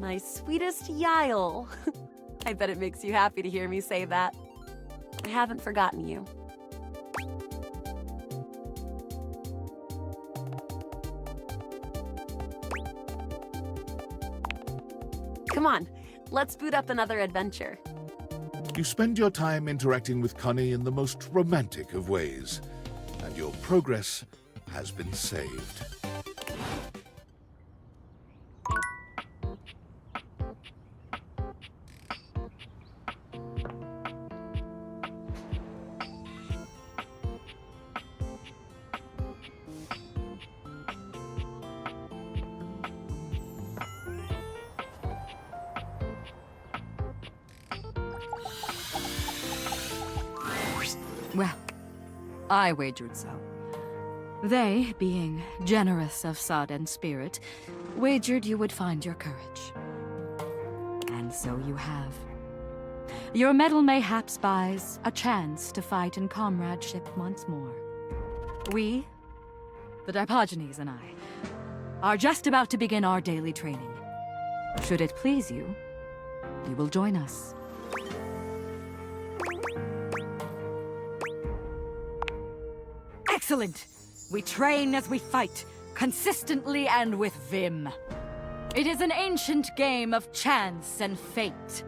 My sweetest Yyle. I bet it makes you happy to hear me say that. I haven't forgotten you. Come on, let's boot up another adventure. You spend your time interacting with Connie in the most romantic of ways, and your progress has been saved. Well, I wagered so. They, being generous of sod and spirit, wagered you would find your courage. And so you have. Your medal mayhaps buys a chance to fight in comradeship once more. We, the Diogenes and I, are just about to begin our daily training. Should it please you, you will join us. Excellent! We train as we fight, consistently and with vim. It is an ancient game of chance and fate.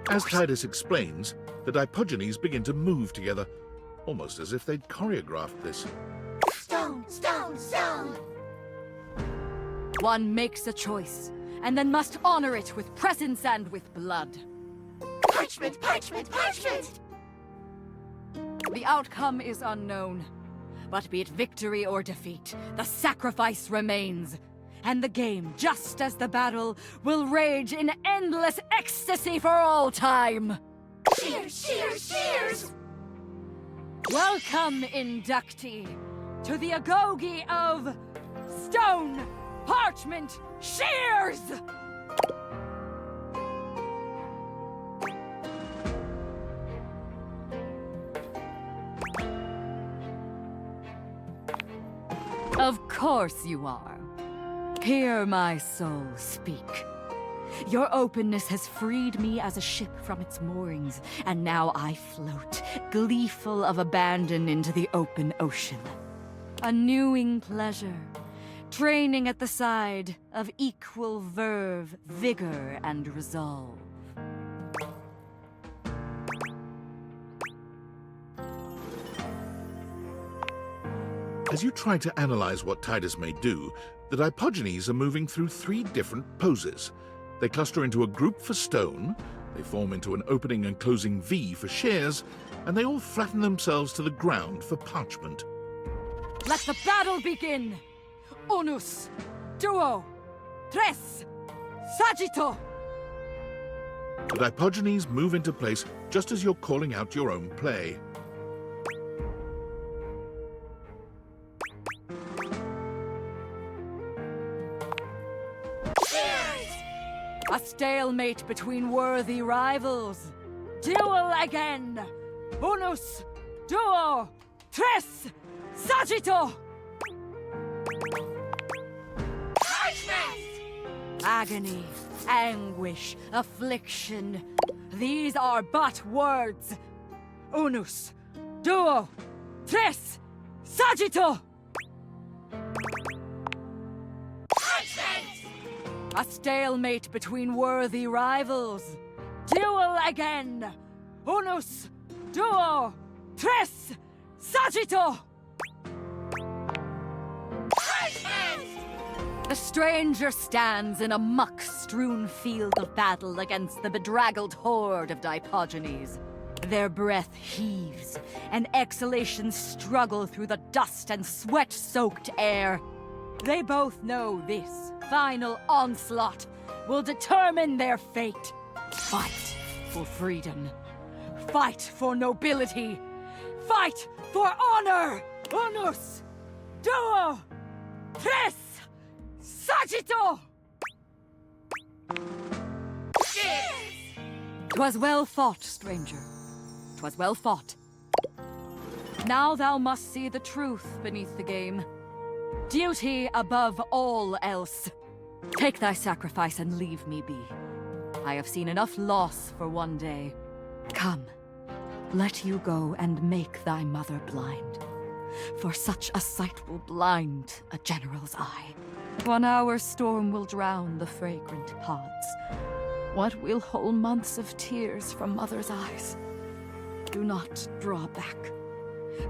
As Titus explains, the Diogenes begin to move together, almost as if they'd choreographed this. Stone, stone, stone! One makes a choice, and then must honor it with presence and with blood. Parchment, parchment, parchment! The outcome is unknown. But be it victory or defeat, the sacrifice remains. And the game, just as the battle, will rage in endless ecstasy for all time. Cheers, cheers, cheers! Welcome, inductee, to the agoge of Stone, Parchment, Shears! Of course you are. Hear my soul speak. Your openness has freed me as a ship from its moorings, and now I float, gleeful of abandon, into the open ocean. A newing pleasure, training at the side of equal verve, vigor, and resolve. As you try to analyze what Titus may do, the Diogenes are moving through 3 different poses. They cluster into a group for stone, they form into an opening and closing V for shears, and they all flatten themselves to the ground for parchment. Let the battle begin! Unus, duo, tres, saggito! The Diogenes move into place just as you're calling out your own play. A stalemate between worthy rivals. Duel again! Unus, duo, tres, saggito! Parchment! Agony, anguish, affliction. These are but words. Unus, duo, tres, saggito! A stalemate between worthy rivals. Duel again! Unus, duo, tres, saggito! The stranger stands in a muck-strewn field of battle against the bedraggled horde of Diogenes. Their breath heaves, and exhalations struggle through the dust and sweat-soaked air. They both know this final onslaught will determine their fate. Fight for freedom. Fight for nobility. Fight for honor! Unus, duo, tres, saggito! 'Twas well fought, stranger. 'Twas well fought. Now thou must see the truth beneath the game. Duty above all else. Take thy sacrifice and leave me be. I have seen enough loss for one day. Come, let you go and make thy mother blind. For such a sight will blind a general's eye. 1 hour's storm will drown the fragrant pods. What will whole months of tears from mother's eyes? Do not draw back,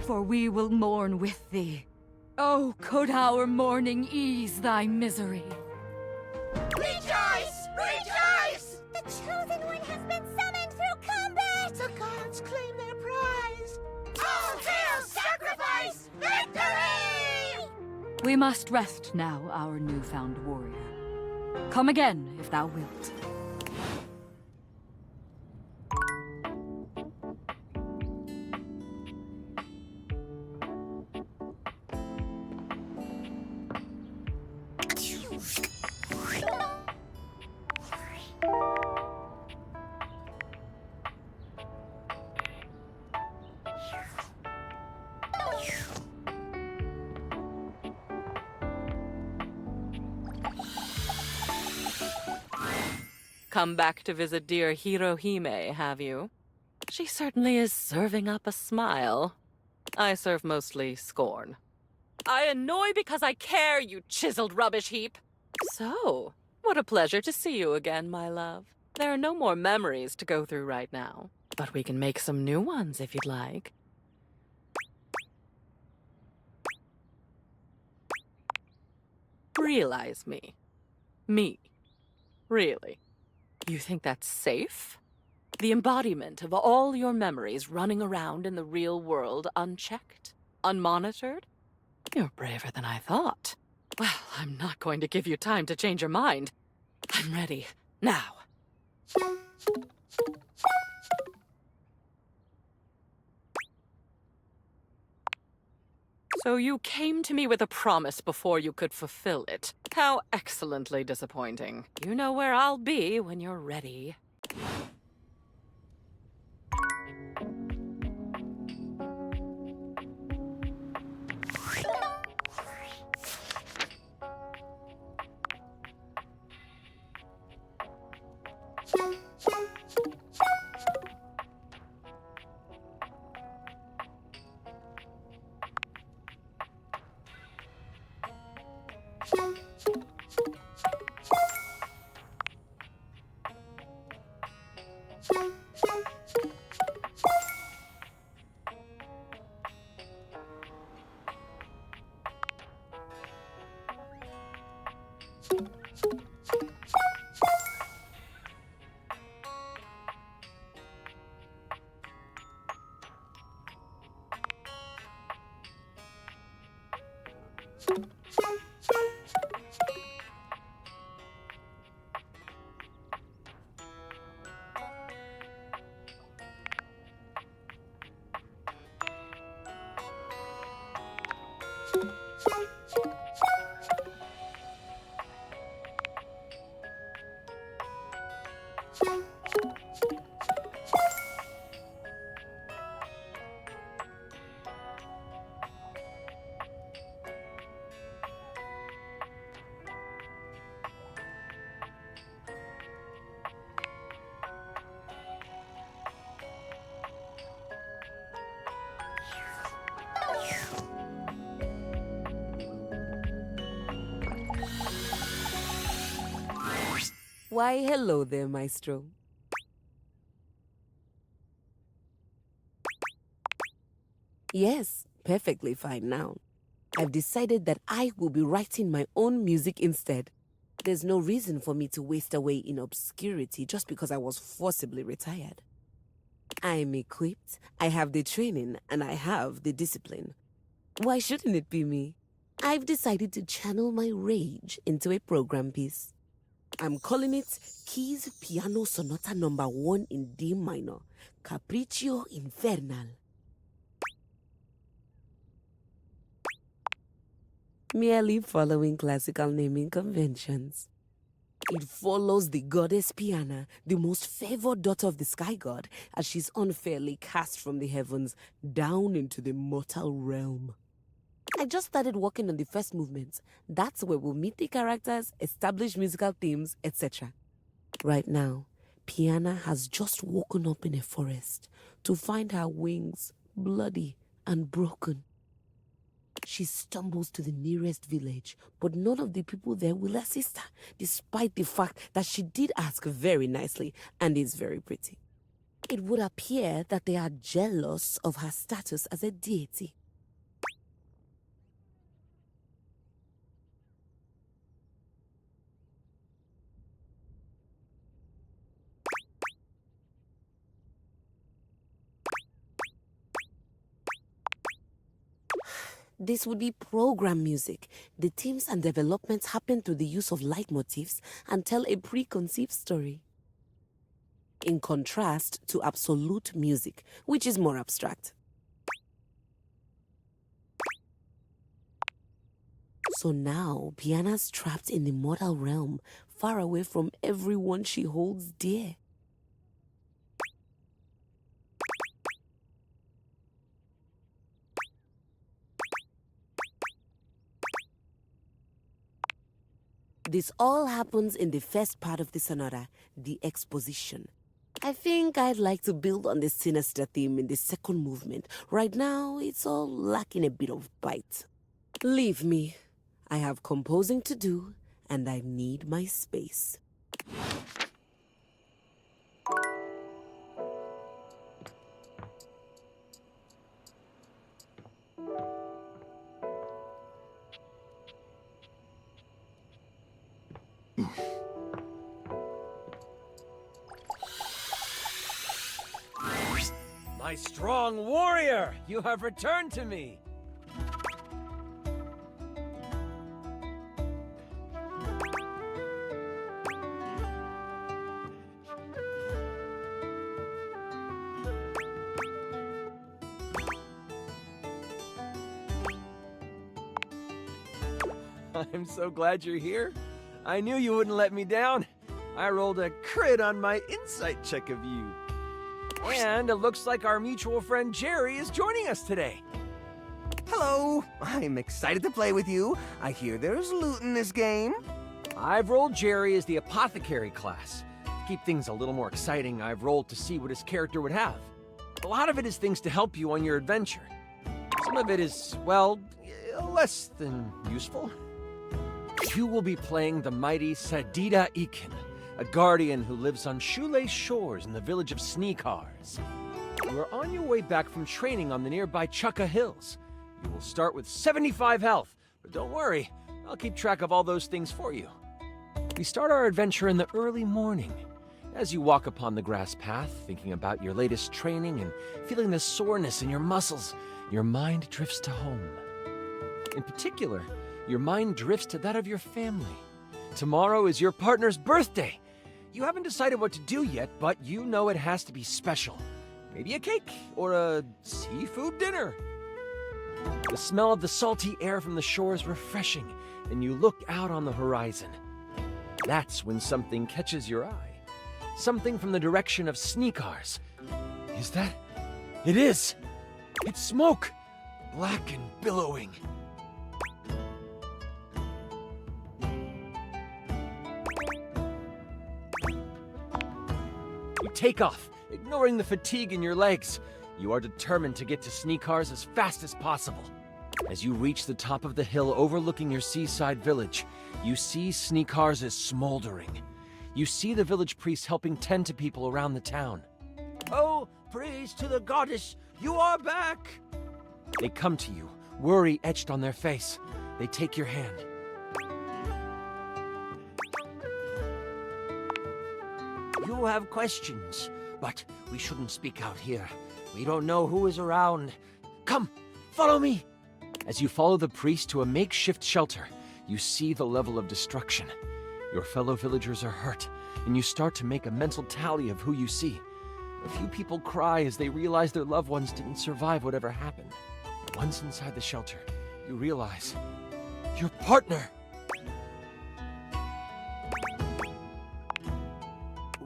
for we will mourn with thee. Oh, could our mourning ease thy misery? Rejoice! Rejoice! The chosen one has been summoned through combat! The gods claim their prize! All hail sacrifice! Victory! We must rest now, our newfound warrior. Come again, if thou wilt. Come back to visit dear Hirohime, have you? She certainly is serving up a smile. I serve mostly scorn. I annoy because I care, you chiseled rubbish heap! So, what a pleasure to see you again, my love. There are no more memories to go through right now, but we can make some new ones if you'd like. Realize me. Me. Really. You think that's safe? The embodiment of all your memories running around in the real world unchecked? Unmonitored? You're braver than I thought. Well, I'm not going to give you time to change your mind. I'm ready. Now. So you came to me with a promise before you could fulfill it. How excellently disappointing. You know where I'll be when you're ready. Why, hello there, Maestro. Yes, perfectly fine now. I've decided that I will be writing my own music instead. There's no reason for me to waste away in obscurity just because I was forcibly retired. I'm equipped, I have the training, and I have the discipline. Why shouldn't it be me? I've decided to channel my rage into a program piece. I'm calling it Keys Piano Sonata No. 1 in D minor, Capriccio Infernal. Merely following classical naming conventions. It follows the goddess Piana, the most favored daughter of the sky god, as she's unfairly cast from the heavens down into the mortal realm. I just started working on the first movement. That's where we'll meet the characters, establish musical themes, etc. Right now, Piana has just woken up in a forest to find her wings bloody and broken. She stumbles to the nearest village, but none of the people there will assist her, despite the fact that she did ask very nicely and is very pretty. It would appear that they are jealous of her status as a deity. This would be program music. The themes and developments happen through the use of leitmotifs and tell a preconceived story. In contrast to absolute music, which is more abstract. So now, Piana's trapped in the mortal realm, far away from everyone she holds dear. This all happens in the first part of the sonata, the exposition. I think I'd like to build on the sinister theme in the second movement. Right now, it's all lacking a bit of bite. Leave me. I have composing to do, and I need my space. My strong warrior, you have returned to me. I'm so glad you're here. I knew you wouldn't let me down. I rolled a crit on my insight check of you. And it looks like our mutual friend Jerry is joining us today. Hello, I'm excited to play with you. I hear there's loot in this game. I've rolled Jerry as the apothecary class. To keep things a little more exciting, I've rolled to see what his character would have. A lot of it is things to help you on your adventure. Some of it is, well, less than useful. You will be playing the mighty Sadida Ikin, a guardian who lives on shoelace shores in the village of Sneakars. You are on your way back from training on the nearby Chukka Hills. You will start with 75 health, but don't worry, I'll keep track of all those things for you. We start our adventure in the early morning. As you walk upon the grass path, thinking about your latest training and feeling the soreness in your muscles, your mind drifts to home. In particular, your mind drifts to that of your family. Tomorrow is your partner's birthday. You haven't decided what to do yet, but you know it has to be special. Maybe a cake or a seafood dinner. The smell of the salty air from the shore is refreshing, and you look out on the horizon. That's when something catches your eye. Something from the direction of Sneakars. Is that? It is! It's smoke! Black and billowing. Take off, ignoring the fatigue in your legs. You are determined to get to Sneakars as fast as possible. As you reach the top of the hill overlooking your seaside village, you see Sneakars is smoldering. You see the village priest helping tend to people around the town. Oh, praise to the goddess, you are back! They come to you, worry etched on their face. They take your hand. You have questions, but we shouldn't speak out here. We don't know who is around. Come, follow me! As you follow the priest to a makeshift shelter, you see the level of destruction. Your fellow villagers are hurt, and you start to make a mental tally of who you see. A few people cry as they realize their loved ones didn't survive whatever happened. Once inside the shelter, you realize your partner.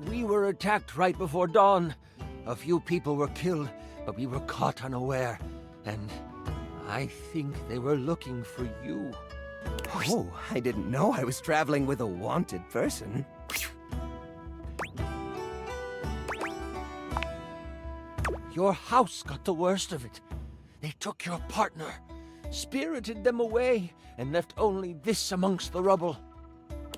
We were attacked right before dawn. A few people were killed, but we were caught unaware. And I think they were looking for you. Oh, I didn't know I was traveling with a wanted person. Your house got the worst of it. They took your partner, spirited them away, and left only this amongst the rubble.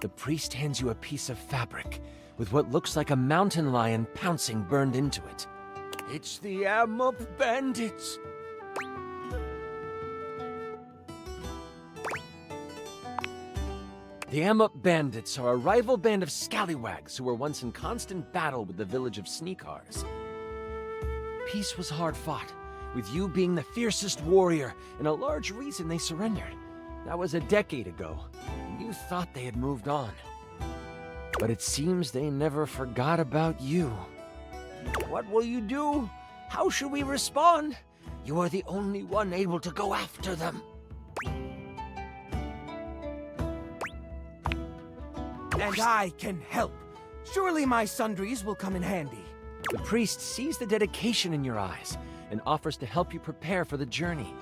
The priest hands you a piece of fabric with what looks like a mountain lion pouncing burned into it. It's the Amup bandits. The Amup bandits are a rival band of scallywags who were once in constant battle with the village of Sneakars. Peace was hard fought, with you being the fiercest warrior and a large reason they surrendered. That was a decade ago, and you thought they had moved on. But it seems they never forgot about you. What will you do? How should we respond? You are the only one able to go after them. And I can help. Surely my sundries will come in handy. The priest sees the dedication in your eyes and offers to help you prepare for the journey.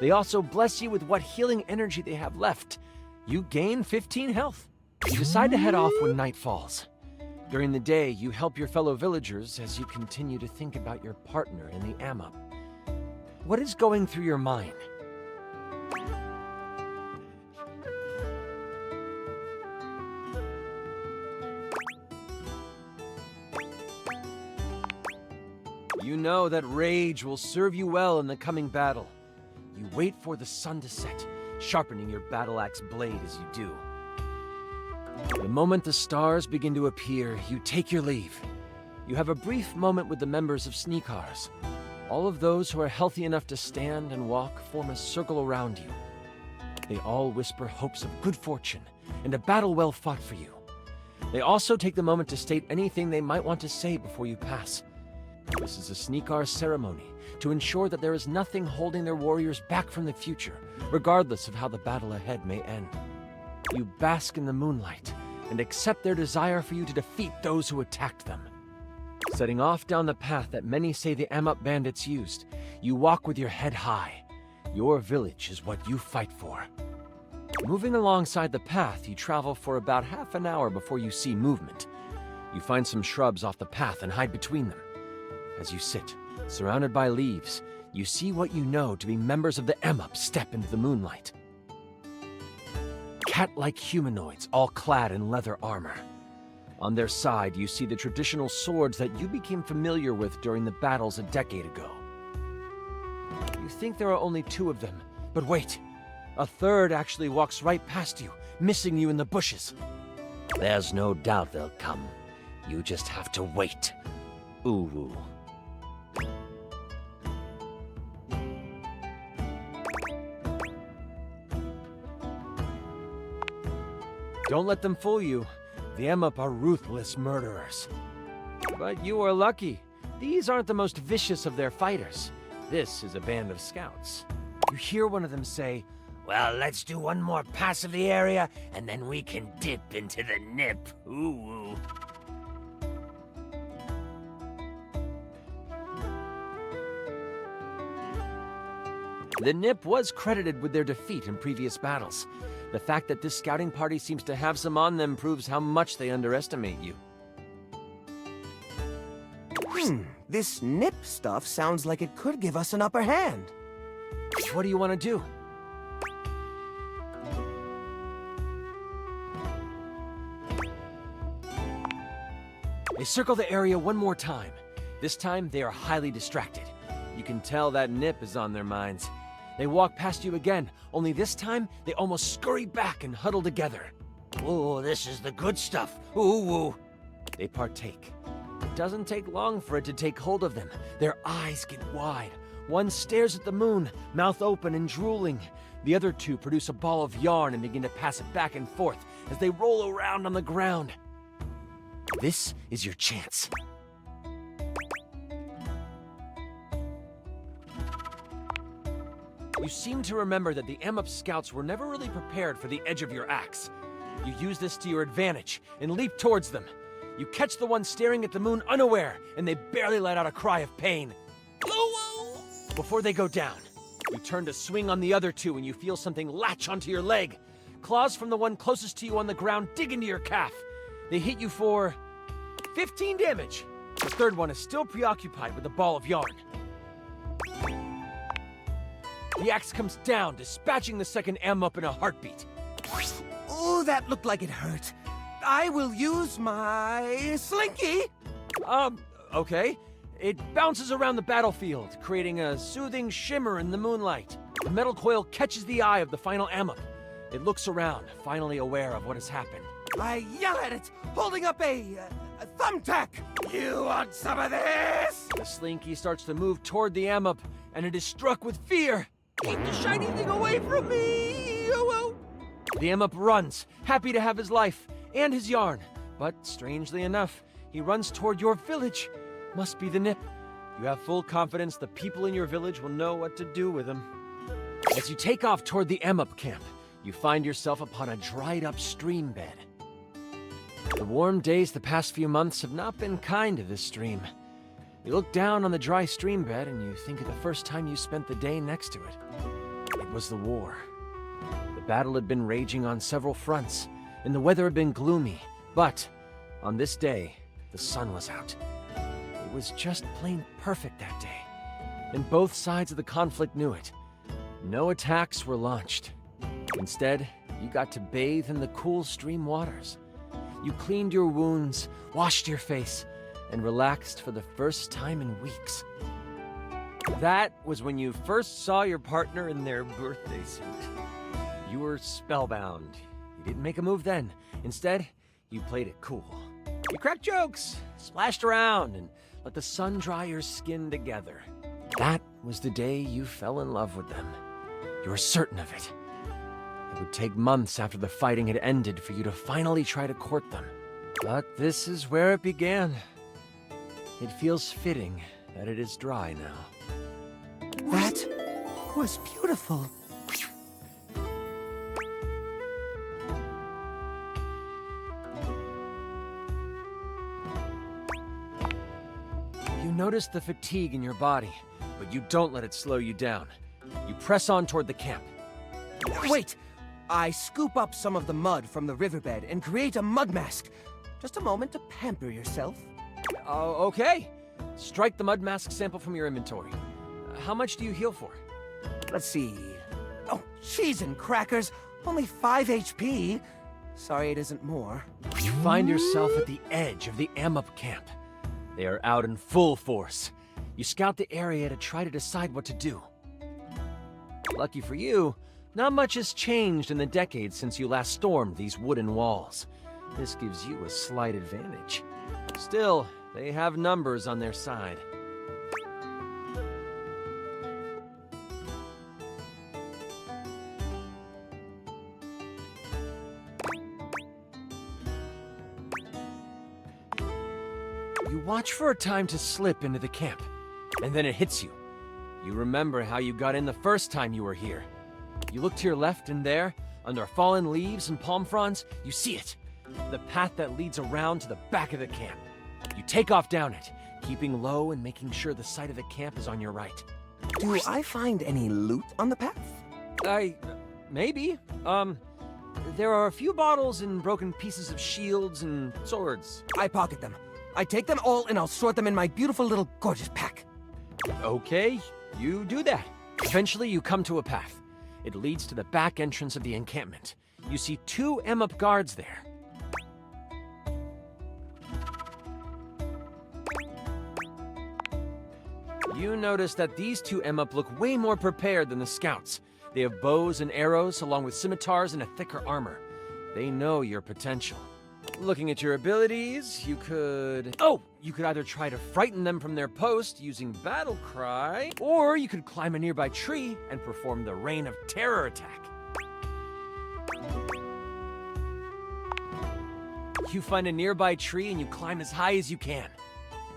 They also bless you with what healing energy they have left. You gain 15 health. You decide to head off when night falls. During the day, you help your fellow villagers as you continue to think about your partner in the Amup. What is going through your mind? You know that rage will serve you well in the coming battle. You wait for the sun to set, sharpening your battle axe blade as you do. The moment the stars begin to appear, you take your leave. You have a brief moment with the members of Sneakars. All of those who are healthy enough to stand and walk form a circle around you. They all whisper hopes of good fortune and a battle well fought for you. They also take the moment to state anything they might want to say before you pass. This is a Sneakar ceremony to ensure that there is nothing holding their warriors back from the future, regardless of how the battle ahead may end. You bask in the moonlight and accept their desire for you to defeat those who attacked them. Setting off down the path that many say the Amup bandits used, you walk with your head high. Your village is what you fight for. Moving alongside the path, you travel for about half an hour before you see movement. You find some shrubs off the path and hide between them. As you sit, surrounded by leaves, you see what you know to be members of the Amup step into the moonlight. Cat-like humanoids, all clad in leather armor. On their side, you see the traditional swords that you became familiar with during the battles a decade ago. You think there are only 2 of them, but wait! A third actually walks right past you, missing you in the bushes. There's no doubt they'll come. You just have to wait. Ooh. Don't let them fool you. The Amup are ruthless murderers. But you are lucky. These aren't the most vicious of their fighters. This is a band of scouts. You hear one of them say, "Well, let's do one more pass of the area, and then we can dip into the nip." Ooh. The Nip was credited with their defeat in previous battles. The fact that this scouting party seems to have some on them proves how much they underestimate you. This nip stuff sounds like it could give us an upper hand. What do you want to do? They circle the area one more time. This time, they are highly distracted. You can tell that Nip is on their minds. They walk past you again, only this time, they almost scurry back and huddle together. Ooh, this is the good stuff. Ooh. They partake. It doesn't take long for it to take hold of them. Their eyes get wide. One stares at the moon, mouth open and drooling. The other 2 produce a ball of yarn and begin to pass it back and forth as they roll around on the ground. This is your chance. You seem to remember that the Amup scouts were never really prepared for the edge of your axe. You use this to your advantage and leap towards them. You catch the one staring at the moon unaware, and they barely let out a cry of pain. Before they go down, you turn to swing on the other 2 and you feel something latch onto your leg. Claws from the one closest to you on the ground dig into your calf. They hit you for 15 damage. The third one is still preoccupied with a ball of yarn. The axe comes down, dispatching the second M-up in a heartbeat. Ooh, that looked like it hurt. I will use my slinky. Okay. It bounces around the battlefield, creating a soothing shimmer in the moonlight. The metal coil catches the eye of the final M-up. It looks around, finally aware of what has happened. I yell at it, holding up a thumbtack. You want some of this? The slinky starts to move toward the M-up, and it is struck with fear. Keep the shiny thing away from me! Oh. The M-up runs, happy to have his life and his yarn. But strangely enough, he runs toward your village. Must be the nip. You have full confidence the people in your village will know what to do with him. As you take off toward the M-up camp, you find yourself upon a dried-up stream bed. The warm days the past few months have not been kind to this stream. You look down on the dry stream bed and you think of the first time you spent the day next to it. It was the war. The battle had been raging on several fronts, and the weather had been gloomy. But on this day, the sun was out. It was just plain perfect that day, and both sides of the conflict knew it. No attacks were launched. Instead, you got to bathe in the cool stream waters. You cleaned your wounds, washed your face, and relaxed for the first time in weeks. That was when you first saw your partner in their birthday suit. You were spellbound. You didn't make a move then. Instead, you played it cool. You cracked jokes, splashed around, and let the sun dry your skin together. That was the day you fell in love with them. You were certain of it. It would take months after the fighting had ended for you to finally try to court them. But this is where it began. It feels fitting that it is dry now. That was beautiful. You notice the fatigue in your body, but you don't let it slow you down. You press on toward the camp. Wait! I scoop up some of the mud from the riverbed and create a mud mask. Just a moment to pamper yourself. Okay. Strike the mud mask sample from your inventory. How much do you heal for? Let's see. Oh, cheese and crackers. Only 5 HP. Sorry it isn't more. You find yourself at the edge of the M-up camp. They are out in full force. You scout the area to try to decide what to do. Lucky for you, not much has changed in the decades since you last stormed these wooden walls. This gives you a slight advantage. Still, they have numbers on their side. You watch for a time to slip into the camp, and then it hits you. You remember how you got in the first time you were here. You look to your left, and there, under fallen leaves and palm fronds, you see it. The path that leads around to the back of the camp. You take off down it, keeping low and making sure the site of the camp is on your right. Do I find any loot on the path? Maybe. There are a few bottles and broken pieces of shields and swords. I pocket them. I take them all and I'll sort them in my beautiful little gorgeous pack. Okay, you do that. Eventually, you come to a path. It leads to the back entrance of the encampment. You see 2 M-up guards there. You notice that these 2 M-up look way more prepared than the scouts. They have bows and arrows, along with scimitars and a thicker armor. They know your potential. Looking at your abilities, you could either try to frighten them from their post using Battle Cry, or you could climb a nearby tree and perform the Reign of Terror attack. You find a nearby tree and you climb as high as you can.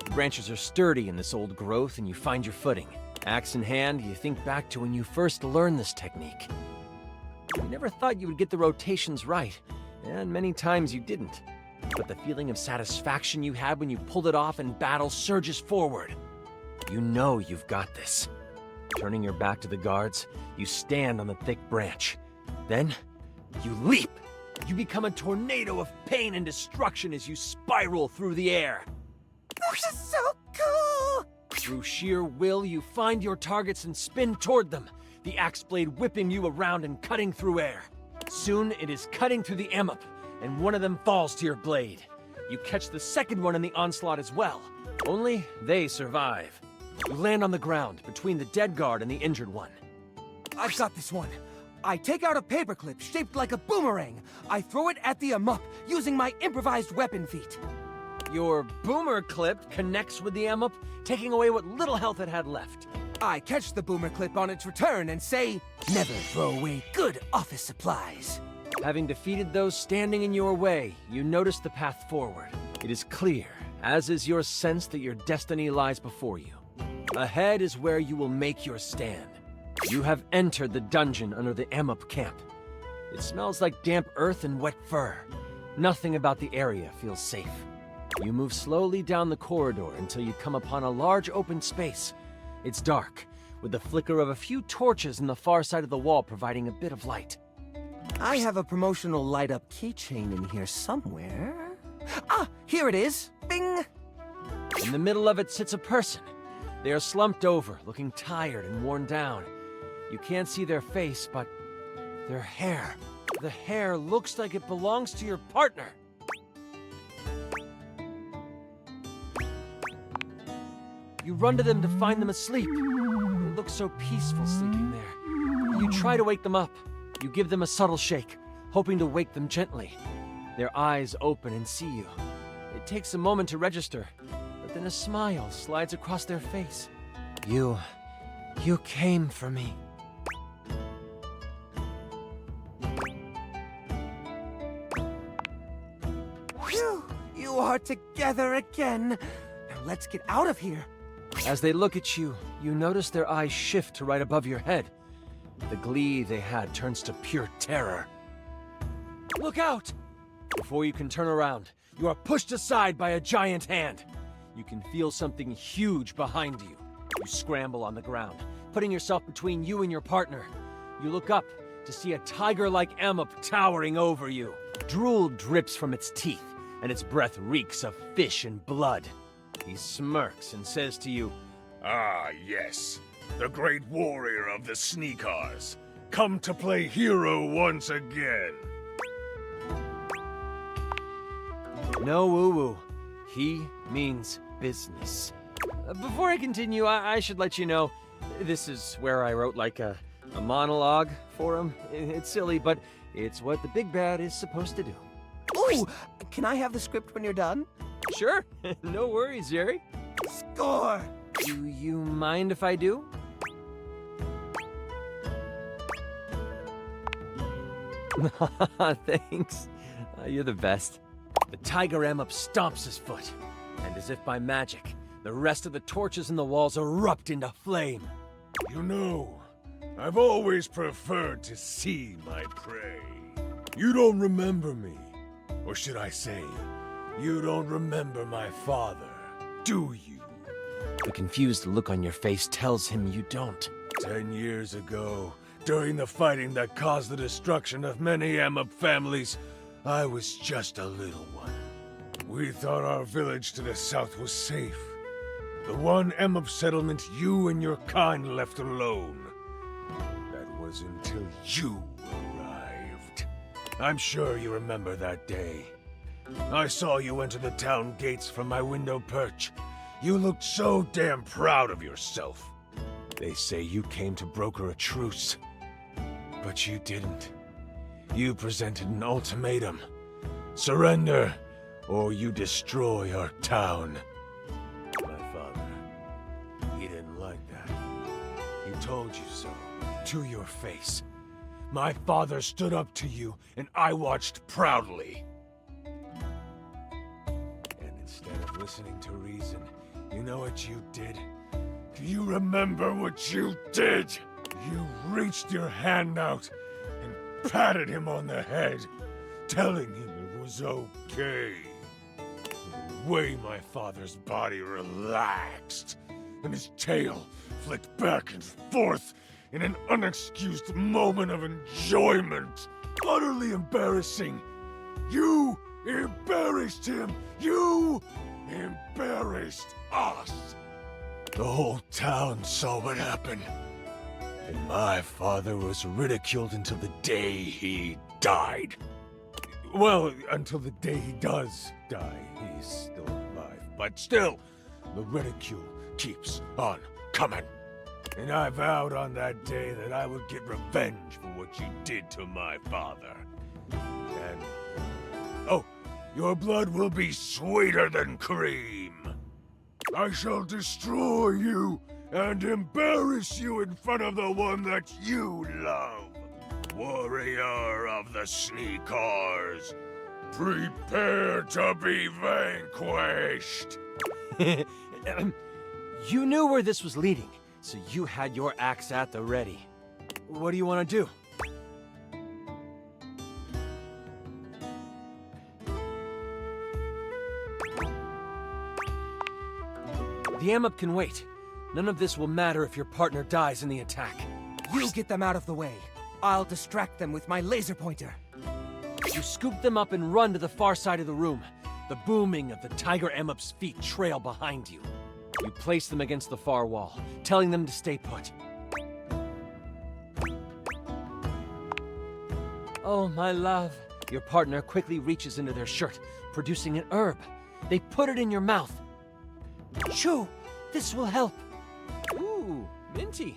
The branches are sturdy in this old growth and you find your footing. Axe in hand, you think back to when you first learned this technique. You never thought you would get the rotations right, and many times you didn't. But the feeling of satisfaction you had when you pulled it off in battle surges forward. You know you've got this. Turning your back to the guards, you stand on the thick branch. Then, you leap. You become a tornado of pain and destruction as you spiral through the air. This is so Through sheer will, you find your targets and spin toward them, the axe blade whipping you around and cutting through air. Soon, it is cutting through the amp, and one of them falls to your blade. You catch the second one in the onslaught as well. Only they survive. You land on the ground between the dead guard and the injured one. I've got this one. I take out a paperclip shaped like a boomerang. I throw it at the amp using my improvised weapon feat. Your boomer clip connects with the amp, taking away what little health it had left. I catch the boomer clip on its return and say, never throw away good office supplies. Having defeated those standing in your way, you notice the path forward. It is clear, as is your sense that your destiny lies before you. Ahead is where you will make your stand. You have entered the dungeon under the Amp camp. It smells like damp earth and wet fur. Nothing about the area feels safe. You move slowly down the corridor until you come upon a large open space. It's dark, with the flicker of a few torches in the far side of the wall providing a bit of light. I have a promotional light-up keychain in here somewhere. Ah, here it is. Bing! In the middle of it sits a person. They are slumped over, looking tired and worn down. You can't see their face, but their hair. The hair looks like it belongs to your partner. You run to them to find them asleep. They look so peaceful sleeping there. You try to wake them up. You give them a subtle shake, hoping to wake them gently. Their eyes open and see you. It takes a moment to register, but then a smile slides across their face. You came for me. Phew! You are together again. Now let's get out of here. As they look at you, you notice their eyes shift to right above your head. The glee they had turns to pure terror. Look out! Before you can turn around, you are pushed aside by a giant hand. You can feel something huge behind you. You scramble on the ground, putting yourself between you and your partner. You look up to see a tiger-like amp towering over you. Drool drips from its teeth, and its breath reeks of fish and blood. He smirks and says to you, "Ah, yes. The great warrior of the Sneakers. Come to play hero once again." "No woo-woo. He means business." Before I continue, I should let you know, this is where I wrote like a monologue for him. It's silly, but it's what the big bad is supposed to do. Ooh! Can I have the script when you're done? Sure. No worries, Jerry. Score! Do you mind if I do? Thanks. You're the best. The tiger amp stomps his foot, and as if by magic, the rest of the torches in the walls erupt into flame. You know, I've always preferred to see my prey. You don't remember me. Or should I say, you don't remember my father, do you? The confused look on your face tells him you don't. 10 years ago, during the fighting that caused the destruction of many Amp families, I was just a little one. We thought our village to the south was safe. The one Amp settlement you and your kind left alone. That was until you arrived. I'm sure you remember that day. I saw you enter the town gates from my window perch. You looked so damn proud of yourself. They say you came to broker a truce. But you didn't. You presented an ultimatum. Surrender, or you destroy our town. My father, he didn't like that. He told you so, to your face. My father stood up to you, and I watched proudly. And instead of listening to reason, you know what you did? Do you remember what you did? You reached your hand out and patted him on the head, telling him it was okay. The way my father's body relaxed, and his tail flicked back and forth in an unexcused moment of enjoyment. Utterly embarrassing. You embarrassed him. You embarrassed us. The whole town saw what happened. And my father was ridiculed until the day he died. Well, until the day he does die. He's still alive. But still, the ridicule keeps on coming. And I vowed on that day that I would get revenge for what you did to my father. And... oh, your blood will be sweeter than cream. I shall destroy you and embarrass you in front of the one that you love. Warrior of the Sneakers, prepare to be vanquished. You knew where this was leading, so you had your axe at the ready. What do you want to do? The amp can wait. None of this will matter if your partner dies in the attack. You get them out of the way. I'll distract them with my laser pointer. You scoop them up and run to the far side of the room. The booming of the tiger Emup's feet trail behind you. You place them against the far wall, telling them to stay put. Oh, my love. Your partner quickly reaches into their shirt, producing an herb. They put it in your mouth. Chew! This will help. Ooh, minty.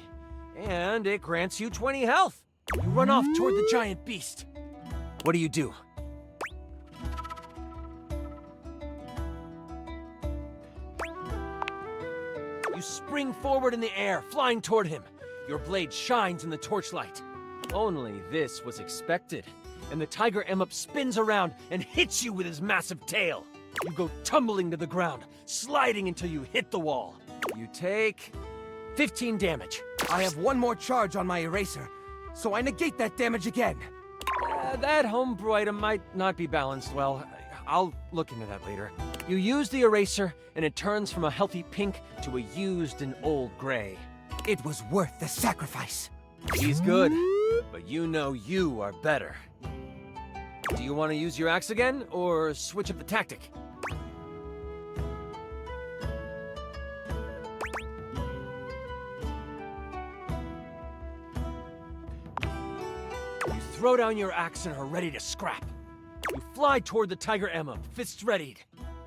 And it grants you 20 health. You run off toward the giant beast. What do? You spring forward in the air, flying toward him. Your blade shines in the torchlight. Only this was expected. And the tiger Emup spins around and hits you with his massive tail. You go tumbling to the ground, sliding until you hit the wall. You take 15 damage. I have one more charge on my eraser, so I negate that damage again. That homebrew item might not be balanced well. I'll look into that later. You use the eraser, and it turns from a healthy pink to a used and old gray. It was worth the sacrifice. He's good, but you know you are better. Do you want to use your axe again, or switch up the tactic? You throw down your axe and are ready to scrap. You fly toward the tiger Emup, fists readied.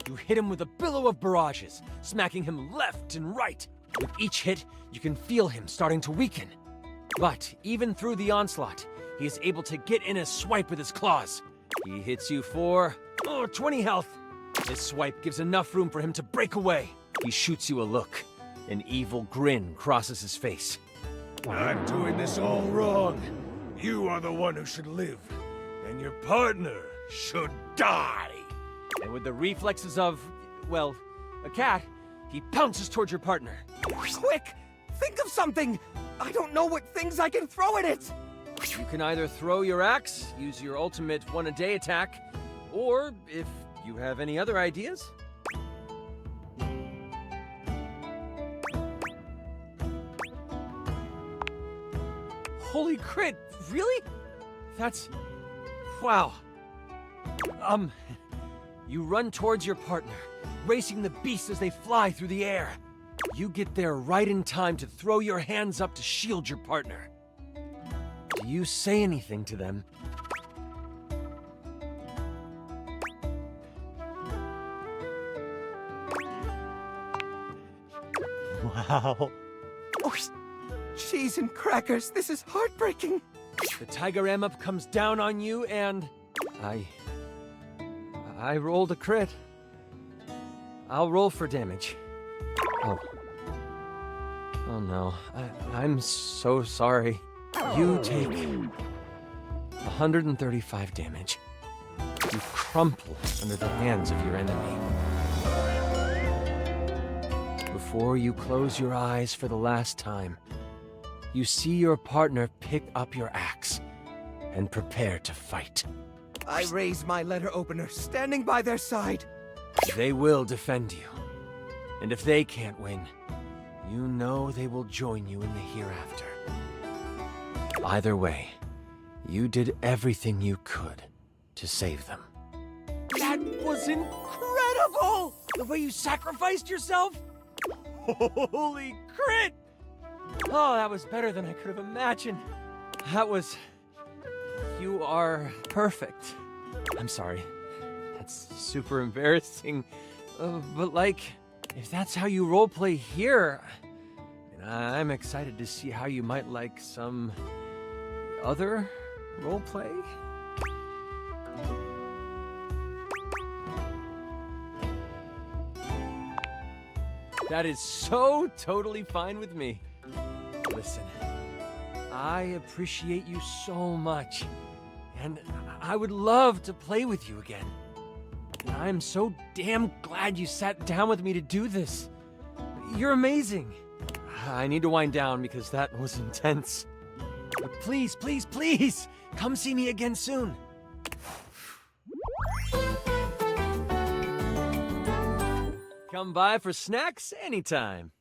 You hit him with a billow of barrages, smacking him left and right. With each hit, you can feel him starting to weaken. But even through the onslaught, he is able to get in a swipe with his claws. He hits you for 20 health. This swipe gives enough room for him to break away. He shoots you a look. An evil grin crosses his face. I'm doing this all wrong. You are the one who should live, and your partner should die. And with the reflexes of, well, a cat, he pounces towards your partner. Quick! Think of something! I don't know what things I can throw at it! You can either throw your axe, use your ultimate one-a-day attack, or if you have any other ideas. Holy crit, really? That's... wow. You run towards your partner, racing the beasts as they fly through the air. You get there right in time to throw your hands up to shield your partner. Do you say anything to them? Wow. Oh, cheese and crackers, this is heartbreaking. The tiger Emup comes down on you and... I rolled a crit. I'll roll for damage. Oh. Oh no. I'm so sorry. You take 135 damage. You crumple under the hands of your enemy. Before you close your eyes for the last time, you see your partner pick up your axe and prepare to fight. I raise my letter opener, standing by their side. They will defend you. And if they can't win, you know they will join you in the hereafter. Either way, you did everything you could to save them. That was incredible! The way you sacrificed yourself? Holy crit! Oh, that was better than I could have imagined. That was... You are perfect. I'm sorry. That's super embarrassing. But like, if that's how you roleplay here, I'm excited to see how you might like some other roleplay. That is so totally fine with me. Listen, I appreciate you so much, and I would love to play with you again. And I'm so damn glad you sat down with me to do this. You're amazing. I need to wind down because that was intense. But please, please, please, come see me again soon. Come by for snacks anytime.